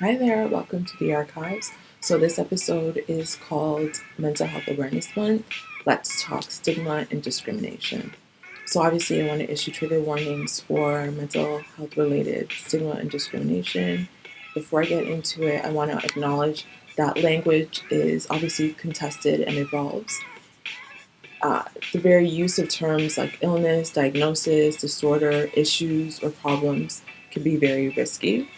Hi there, welcome to the archives. So, this episode is called Mental Health Awareness Month. Let's talk stigma and discrimination. So, obviously, I want to issue trigger warnings for mental health related stigma and discrimination. Before I get into it, I want to acknowledge that language is obviously contested and evolves. The very use of terms like illness, diagnosis, disorder, issues, or problems can be very risky.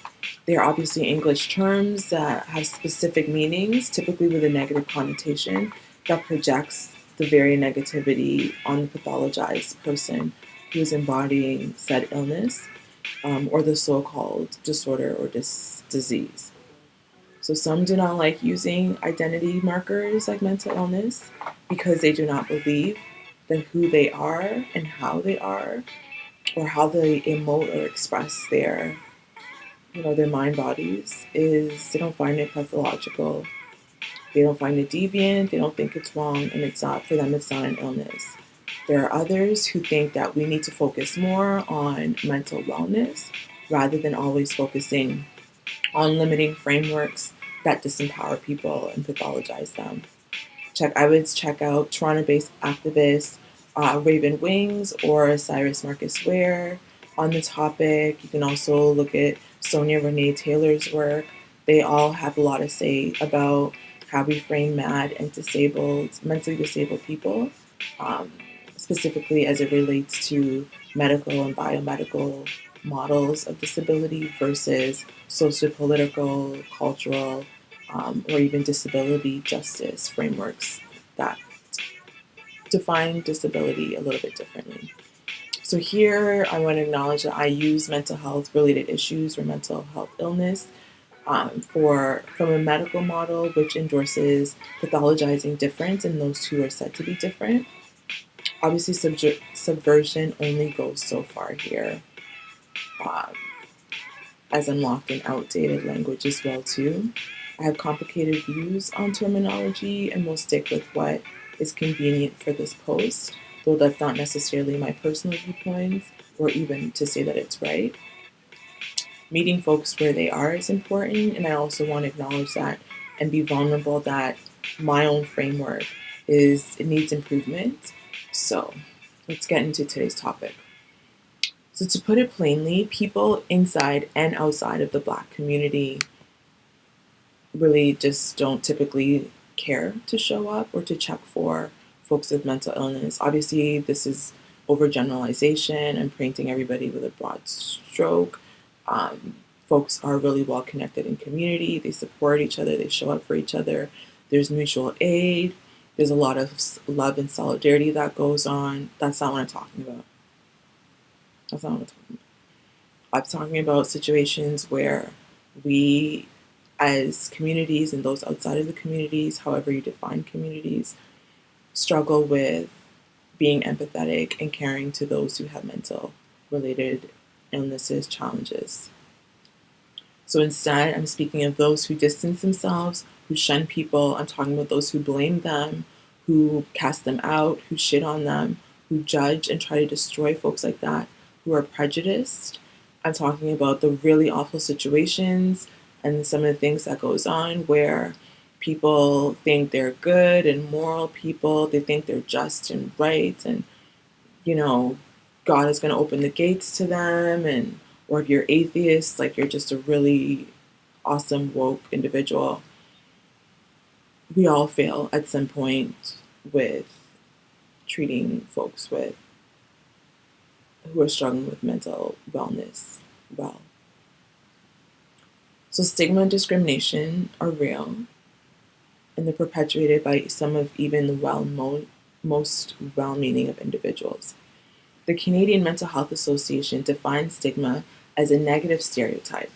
They are obviously English terms that have specific meanings, typically with a negative connotation, that projects the very negativity on the pathologized person who is embodying said illness or the so-called disorder or disease. So some do not like using identity markers like mental illness because they do not believe that who they are and how they are or how they emote or express their mind bodies is they don't find it pathological. They don't find it deviant. They don't think it's wrong, and it's not for them. It's not an illness. There are others who think that we need to focus more on mental wellness rather than always focusing on limiting frameworks that disempower people and pathologize them. I would check out Toronto-based activist Raven Wings or Cyrus Marcus Ware on the topic. You can also look at Sonia Renee Taylor's work. They all have a lot to say about how we frame mad and mentally disabled people, um, specifically as it relates to medical and biomedical models of disability versus sociopolitical, cultural, or even disability justice frameworks that define disability a little bit differently. So here I want to acknowledge that I use mental health related issues or mental health illness from a medical model which endorses pathologizing difference in those who are said to be different. Obviously, subversion only goes so far here, um, as unlocked in outdated language as well too. I have complicated views on terminology and will stick with what is convenient for this post, though that's not necessarily my personal viewpoints or even to say that it's right. Meeting folks where they are is important, and I also want to acknowledge that and be vulnerable that my own framework it needs improvement. So let's get into today's topic. So to put it plainly, people inside and outside of the Black community really just don't typically care to show up or to check for folks with mental illness. Obviously, this is overgeneralization and painting everybody with a broad stroke. Folks are really well connected in community. They support each other. They show up for each other. There's mutual aid. There's a lot of love and solidarity that goes on. That's not what I'm talking about. That's not what I'm talking about. I'm talking about situations where we, as communities and those outside of the communities, however you define communities, struggle with being empathetic and caring to those who have mental related illnesses, challenges. So instead, I'm speaking of those who distance themselves, who shun people. I'm talking about those who blame them, who cast them out, who shit on them, who judge and try to destroy folks like that, who are prejudiced. I'm talking about the really awful situations and some of the things that goes on where people think they're good and moral people. They think they're just and right, and God is going to open the gates to them. And or if you're atheist, like you're just a really awesome woke individual. We all fail at some point with treating folks who are struggling with mental wellness well. So stigma and discrimination are real, and they're perpetuated by some of even the most well-meaning of individuals. The Canadian Mental Health Association defines stigma as a negative stereotype.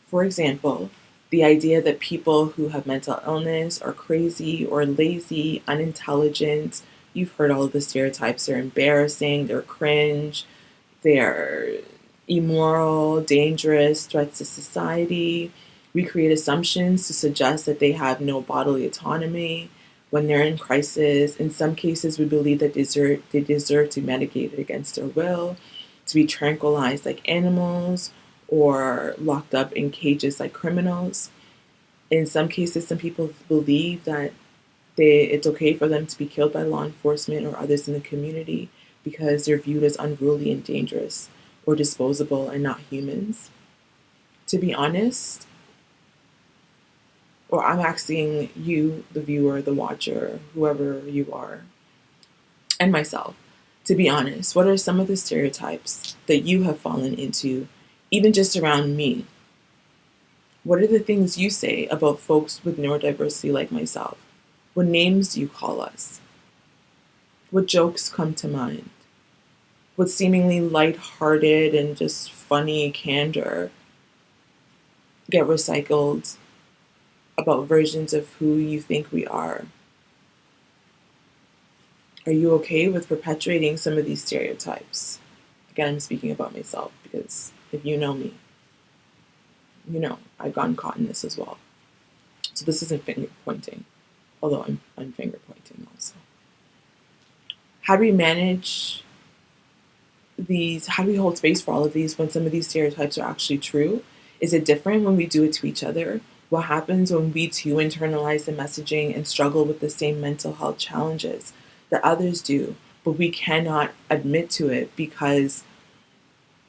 For example, the idea that people who have mental illness are crazy or lazy, unintelligent. You've heard all of the stereotypes. They're embarrassing, they're cringe, they're immoral, dangerous, threats to society. We create assumptions to suggest that they have no bodily autonomy when they're in crisis. In some cases, we believe that they deserve to be medicated against their will, to be tranquilized like animals, or locked up in cages like criminals. In some cases, some people believe that it's okay for them to be killed by law enforcement or others in the community because they're viewed as unruly and dangerous or disposable and not humans. To be honest, or I'm asking you, the viewer, the watcher, whoever you are, and myself, to be honest, what are some of the stereotypes that you have fallen into, even just around me? What are the things you say about folks with neurodiversity like myself? What names do you call us? What jokes come to mind? What seemingly lighthearted and just funny candor get recycled about versions of who you think we are? Are you okay with perpetuating some of these stereotypes? Again, I'm speaking about myself because if you know me, you know I've gotten caught in this as well. So this isn't finger pointing, although I'm finger pointing also. How do we manage these? How do we hold space for all of these when some of these stereotypes are actually true? Is it different when we do it to each other? What happens when we too internalize the messaging and struggle with the same mental health challenges that others do, but we cannot admit to it because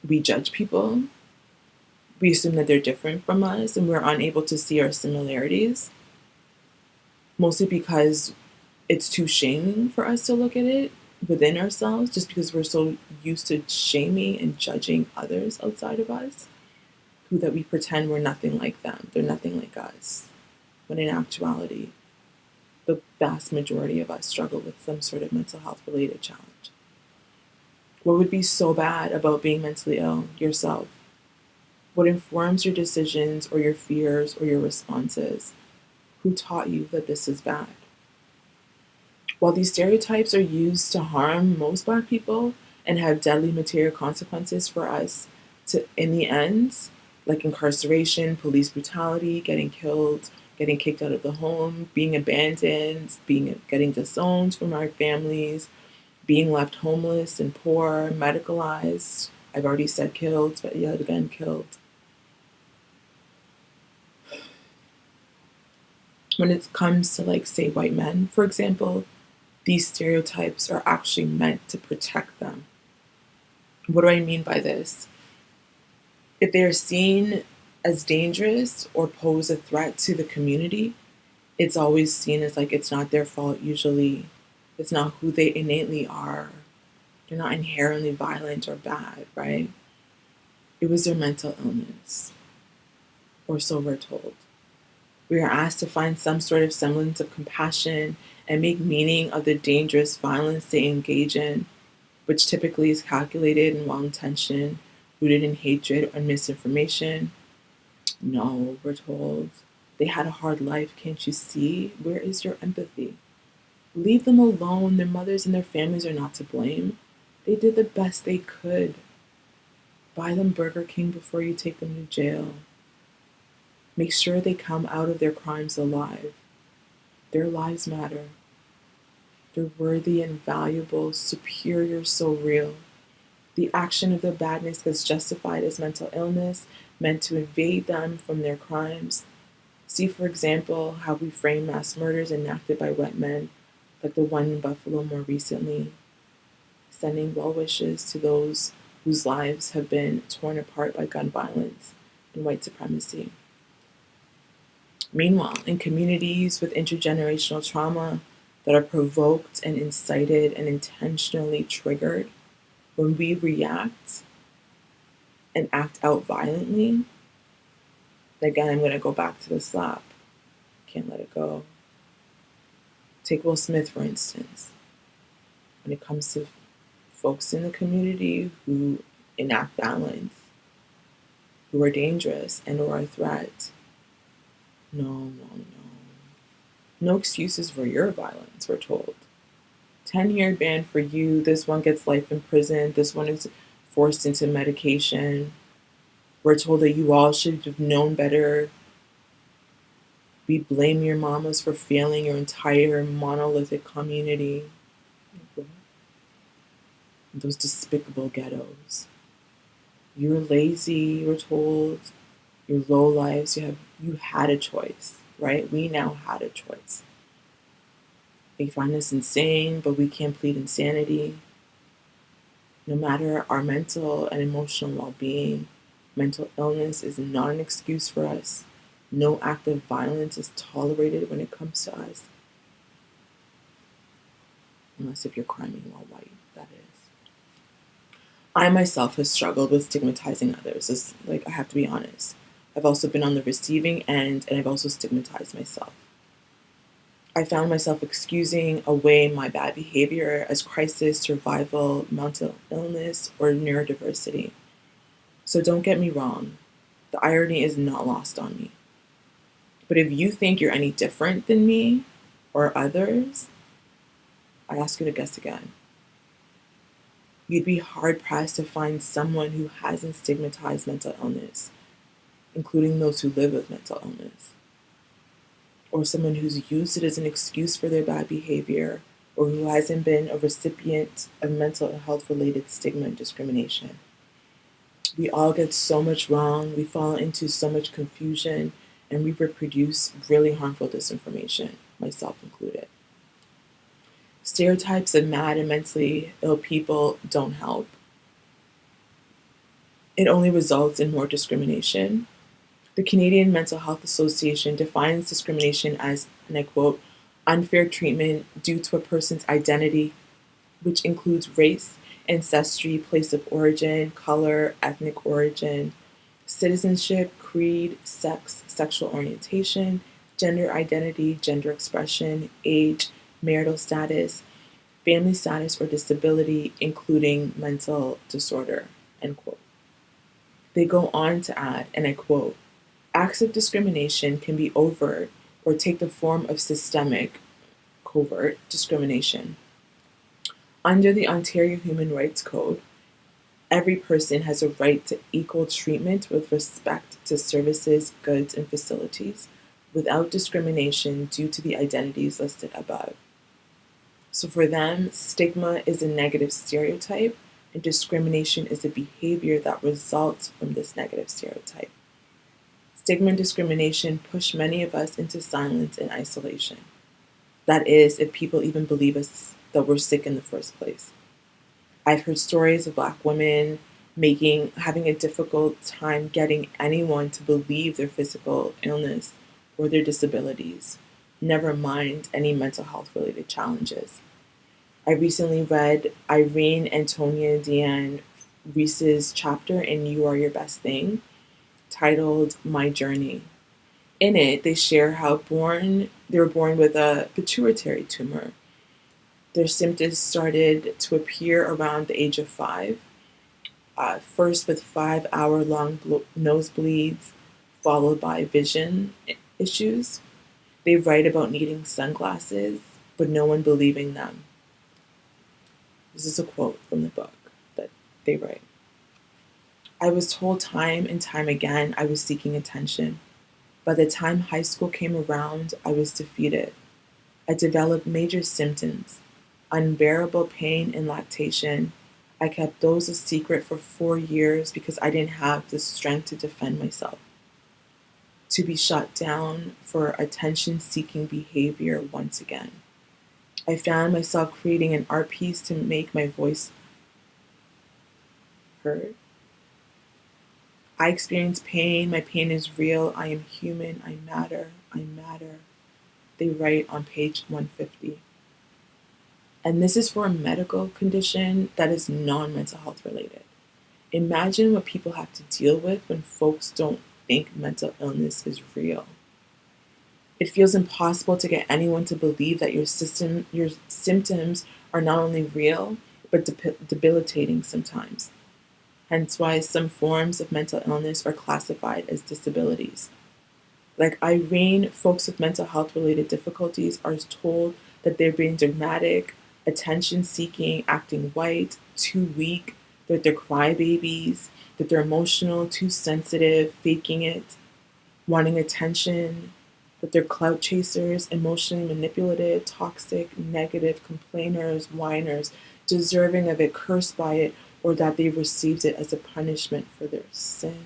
we judge people? We assume that they're different from us and we're unable to see our similarities, mostly because it's too shaming for us to look at it within ourselves, just because we're so used to shaming and judging others outside of us, who that we pretend we're nothing like them. They're nothing like us. When in actuality, the vast majority of us struggle with some sort of mental health related challenge. What would be so bad about being mentally ill yourself? What informs your decisions or your fears or your responses? Who taught you that this is bad? While these stereotypes are used to harm most Black people and have deadly material consequences for us, in the end, like incarceration, police brutality, getting killed, getting kicked out of the home, being abandoned, getting disowned from our families, being left homeless and poor, medicalized. I've already said killed, but yet again killed. When it comes to, like, say, white men, for example, these stereotypes are actually meant to protect them. What do I mean by this? If they are seen as dangerous or pose a threat to the community, it's always seen as like it's not their fault usually. It's not who they innately are. They're not inherently violent or bad, right? It was their mental illness, or so we're told. We are asked to find some sort of semblance of compassion and make meaning of the dangerous violence they engage in, which typically is calculated and well-intentioned, rooted in hatred or misinformation. No, we're told. They had a hard life, can't you see? Where is your empathy? Leave them alone. Their mothers and their families are not to blame. They did the best they could. Buy them Burger King before you take them to jail. Make sure they come out of their crimes alive. Their lives matter. They're worthy and valuable, superior, so real. The action of their badness gets justified as mental illness, meant to evade them from their crimes. See, for example, how we frame mass murders enacted by white men, like the one in Buffalo more recently, sending well wishes to those whose lives have been torn apart by gun violence and white supremacy. Meanwhile, in communities with intergenerational trauma that are provoked and incited and intentionally triggered, when we react and act out violently, again, I'm going to go back to the slap. Can't let it go. Take Will Smith, for instance. When it comes to folks in the community who enact violence, who are dangerous and or a threat, no. No excuses for your violence, we're told. 10-year ban for you. This one gets life in prison. This one is forced into medication. We're told that you all should have known better. We blame your mamas for failing your entire monolithic community. Those despicable ghettos. You're lazy, you were told, your low lives, you had a choice, right? We now had a choice. They find us insane, but we can't plead insanity. No matter our mental and emotional well-being, mental illness is not an excuse for us. No act of violence is tolerated when it comes to us. Unless if you're criming while white, that is. I myself have struggled with stigmatizing others. I have to be honest. I've also been on the receiving end, and I've also stigmatized myself. I found myself excusing away my bad behavior as crisis, survival, mental illness, or neurodiversity. So don't get me wrong, the irony is not lost on me. But if you think you're any different than me or others, I ask you to guess again. You'd be hard-pressed to find someone who hasn't stigmatized mental illness, including those who live with mental illness, or someone who's used it as an excuse for their bad behavior, or who hasn't been a recipient of mental health-related stigma and discrimination. We all get so much wrong, we fall into so much confusion, and we reproduce really harmful disinformation, myself included. Stereotypes of mad and mentally ill people don't help. It only results in more discrimination. The Canadian Mental Health Association defines discrimination as, and I quote, unfair treatment due to a person's identity, which includes race, ancestry, place of origin, color, ethnic origin, citizenship, creed, sex, sexual orientation, gender identity, gender expression, age, marital status, family status, or disability, including mental disorder, end quote. They go on to add, and I quote, acts of discrimination can be overt or take the form of systemic, covert discrimination. Under the Ontario Human Rights Code, every person has a right to equal treatment with respect to services, goods, and facilities without discrimination due to the identities listed above. So for them, stigma is a negative stereotype, and discrimination is a behavior that results from this negative stereotype. Stigma and discrimination push many of us into silence and isolation. That is, if people even believe us that we're sick in the first place. I've heard stories of Black women having a difficult time getting anyone to believe their physical illness or their disabilities, never mind any mental health related challenges. I recently read Irene Antonia Deanne Reese's chapter in You Are Your Best Thing, titled My Journey. In it, they share how they were born with a pituitary tumor. Their symptoms started to appear around the age of 5, first with 5-hour-long nosebleeds, followed by vision issues. They write about needing sunglasses, but no one believing them. This is a quote from the book that they write. I was told time and time again I was seeking attention. By the time high school came around, I was defeated. I developed major symptoms, unbearable pain and lactation. I kept those a secret for 4 years because I didn't have the strength to defend myself. To be shut down for attention-seeking behavior once again. I found myself creating an art piece to make my voice heard. I experience pain. My pain is real. I am human. I matter. I matter. They write on page 150. And this is for a medical condition that is non-mental health related. Imagine what people have to deal with when folks don't think mental illness is real. It feels impossible to get anyone to believe that your symptoms are not only real, but debilitating sometimes. Hence why some forms of mental illness are classified as disabilities. Like Irene, folks with mental health related difficulties are told that they're being dramatic, attention-seeking, acting white, too weak, that they're crybabies, that they're emotional, too sensitive, faking it, wanting attention, that they're clout chasers, emotionally manipulative, toxic, negative, complainers, whiners, deserving of it, cursed by it, or that they received it as a punishment for their sins.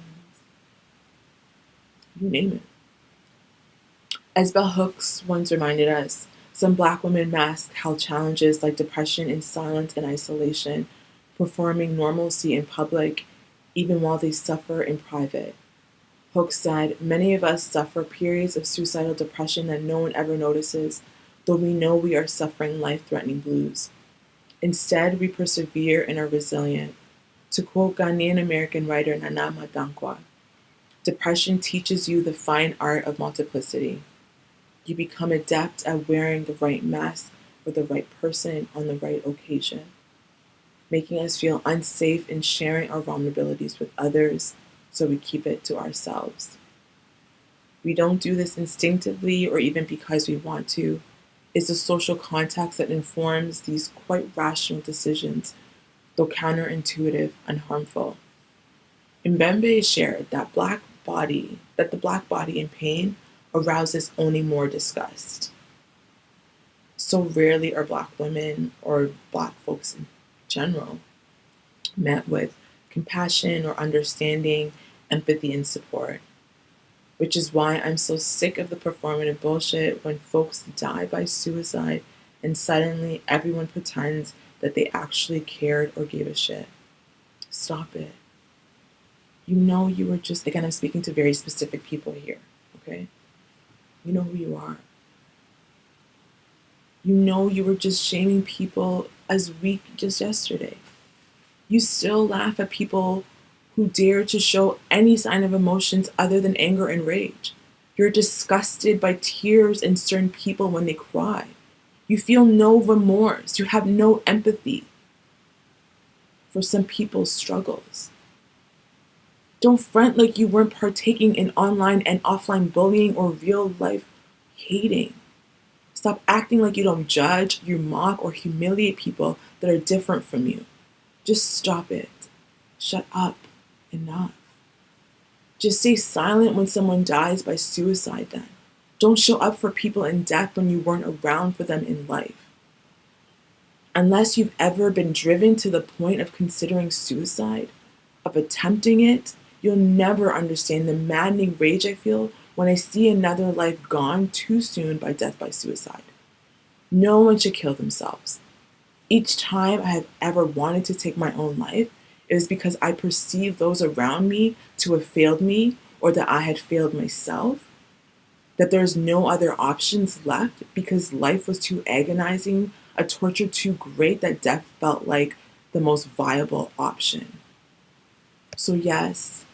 You name it. As Bell Hooks once reminded us, some Black women mask health challenges like depression in silence and isolation, performing normalcy in public even while they suffer in private. Hooks said, "Many of us suffer periods of suicidal depression that no one ever notices, though we know we are suffering life-threatening blues. Instead, we persevere and are resilient." To quote Ghanaian American writer Nana Madankwa, "Depression teaches you the fine art of multiplicity. You become adept at wearing the right mask for the right person on the right occasion, making us feel unsafe in sharing our vulnerabilities with others, so we keep it to ourselves. We don't do this instinctively or even because we want to. It's the social context that informs these quite rational decisions, though counterintuitive and harmful." Mbembe shared that the Black body in pain arouses only more disgust. So rarely are Black women or Black folks in general met with compassion or understanding, empathy, and support. Which is why I'm so sick of the performative bullshit when folks die by suicide and suddenly everyone pretends that they actually cared or gave a shit. Stop it. You know you were just, again, I'm speaking to very specific people here, okay? You know who you are. You know you were just shaming people as weak just yesterday. You still laugh at people who dare to show any sign of emotions other than anger and rage. You're disgusted by tears in certain people when they cry. You feel no remorse. You have no empathy for some people's struggles. Don't front like you weren't partaking in online and offline bullying or real life hating. Stop acting like you don't judge, you mock, or humiliate people that are different from you. Just stop it. Shut up. Enough. Just stay silent when someone dies by suicide then. Don't show up for people in death when you weren't around for them in life. Unless you've ever been driven to the point of considering suicide, of attempting it, you'll never understand the maddening rage I feel when I see another life gone too soon by death by suicide. No one should kill themselves. Each time I have ever wanted to take my own life, it was because I perceived those around me to have failed me or that I had failed myself, that there's no other options left because life was too agonizing, a torture too great that death felt like the most viable option. So yes,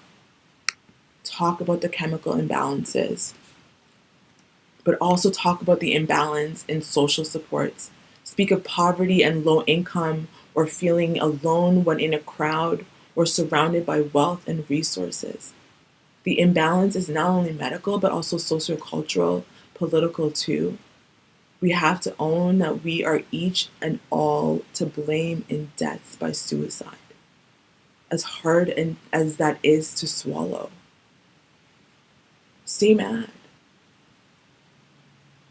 talk about the chemical imbalances, but also talk about the imbalance in social supports. Speak of poverty and low income or feeling alone when in a crowd or surrounded by wealth and resources. The imbalance is not only medical, but also sociocultural, political too. We have to own that we are each and all to blame in deaths by suicide, as hard as that is to swallow. Stay mad.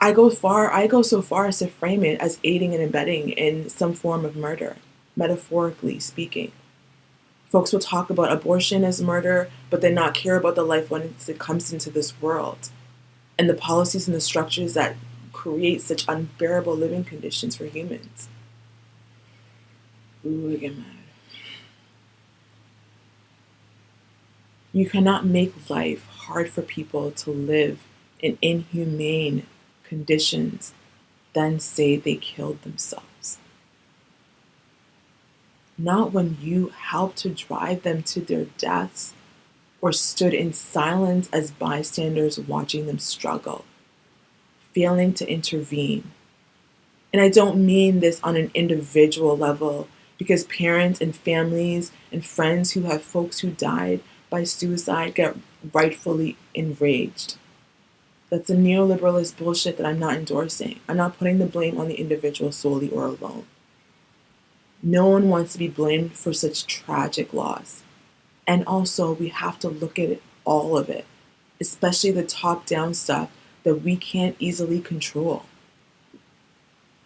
I go so far as to frame it as aiding and abetting in some form of murder, metaphorically speaking. Folks will talk about abortion as murder, but then not care about the life once it comes into this world, and the policies and the structures that create such unbearable living conditions for humans. Ooh, I get mad. You cannot make life hard for people to live in inhumane conditions, then say they killed themselves. Not when you helped to drive them to their deaths or stood in silence as bystanders watching them struggle, failing to intervene. And I don't mean this on an individual level, because parents and families and friends who have folks who died by suicide get rightfully enraged. That's a neoliberalist bullshit that I'm not endorsing. I'm not putting the blame on the individual solely or alone. No one wants to be blamed for such tragic loss. And also, we have to look at all of it, especially the top-down stuff that we can't easily control.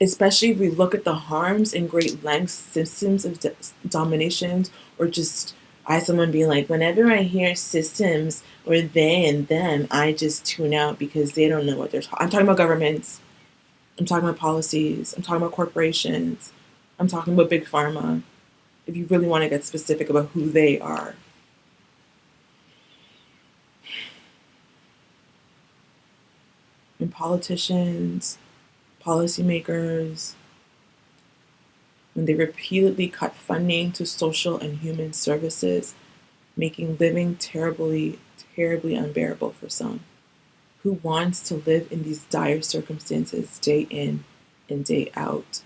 especially if we look at the harms in great lengths, systems of domination, or just someone being like, whenever I hear systems or they and them, I just tune out because they don't know what they're talking. I'm talking about governments. I'm talking about policies. I'm talking about corporations. I'm talking about big pharma. If you really want to get specific about who they are. And politicians, policymakers, when they repeatedly cut funding to social and human services, making living terribly, terribly unbearable for some. Who wants to live in these dire circumstances day in and day out?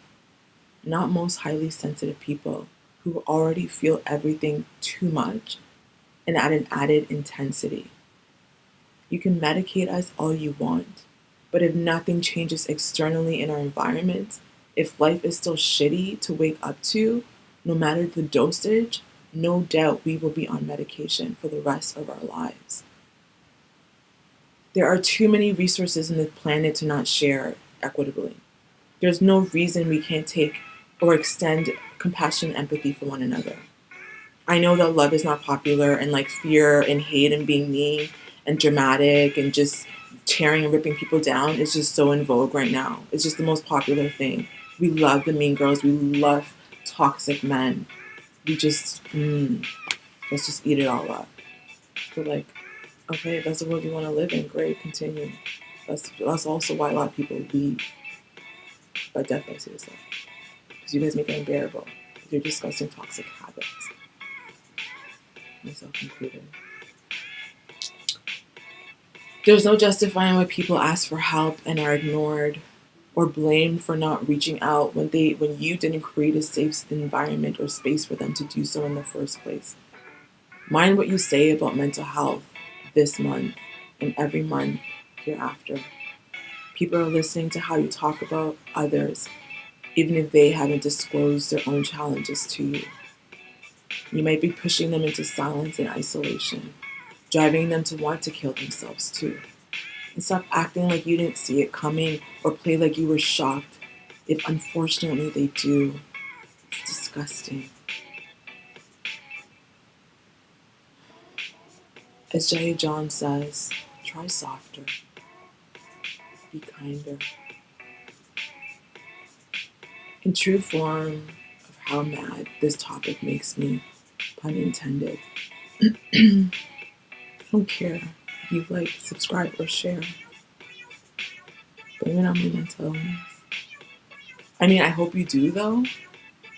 Not most highly sensitive people who already feel everything too much and at an added intensity. You can medicate us all you want, but if nothing changes externally in our environments, if life is still shitty to wake up to, no matter the dosage, no doubt we will be on medication for the rest of our lives. There are too many resources on the planet to not share equitably. There's no reason we can't take or extend compassion and empathy for one another. I know that love is not popular, and like fear and hate and being mean and dramatic and just tearing and ripping people down is just so in vogue right now. It's just the most popular thing. We love the mean girls. We love toxic men. We just, let's just eat it all up. We're like, okay, if that's the world you want to live in, great, continue. That's also why a lot of people leave by death by suicide. Because you guys make it unbearable with your disgusting toxic habits. Myself included. There's no justifying why people ask for help and are ignored or blamed for not reaching out when you didn't create a safe environment or space for them to do so in the first place. Mind what you say about mental health this month and every month hereafter. People are listening to how you talk about others, even if they haven't disclosed their own challenges to you. You might be pushing them into silence and isolation, driving them to want to kill themselves too. And stop acting like you didn't see it coming or play like you were shocked if unfortunately they do. It's disgusting. As Jay John says, try softer, be kinder. In true form of how mad this topic makes me, pun intended, I don't care if you like, subscribe, or share. Blame it on my mental illness. I mean, I hope you do though,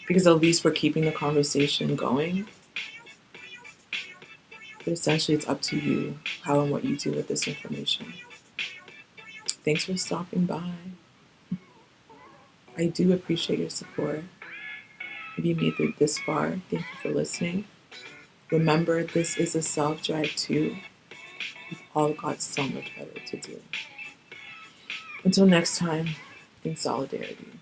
because at least we're keeping the conversation going. But essentially, it's up to you how and what you do with this information. Thanks for stopping by. I do appreciate your support. If you made it this far, thank you for listening. Remember, this is a self-drive too. We've all got so much better to do. Until next time, in solidarity.